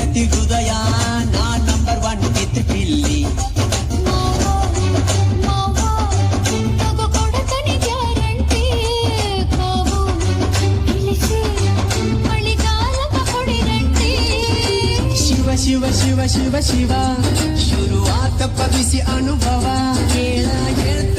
ಗೆಳತಿ ಹೃದಯ ನಾ ನಂಬರ್ 1 ವಿತ್ ಪಿಲ್ಲಿ ಶಿವ ಶಿವ ಶಿವ ಶಿವ ಶುರುವಾತ ಪವಿಸಿ ಅನುಭವ ಕೇಳ ಹೇಳ್ತ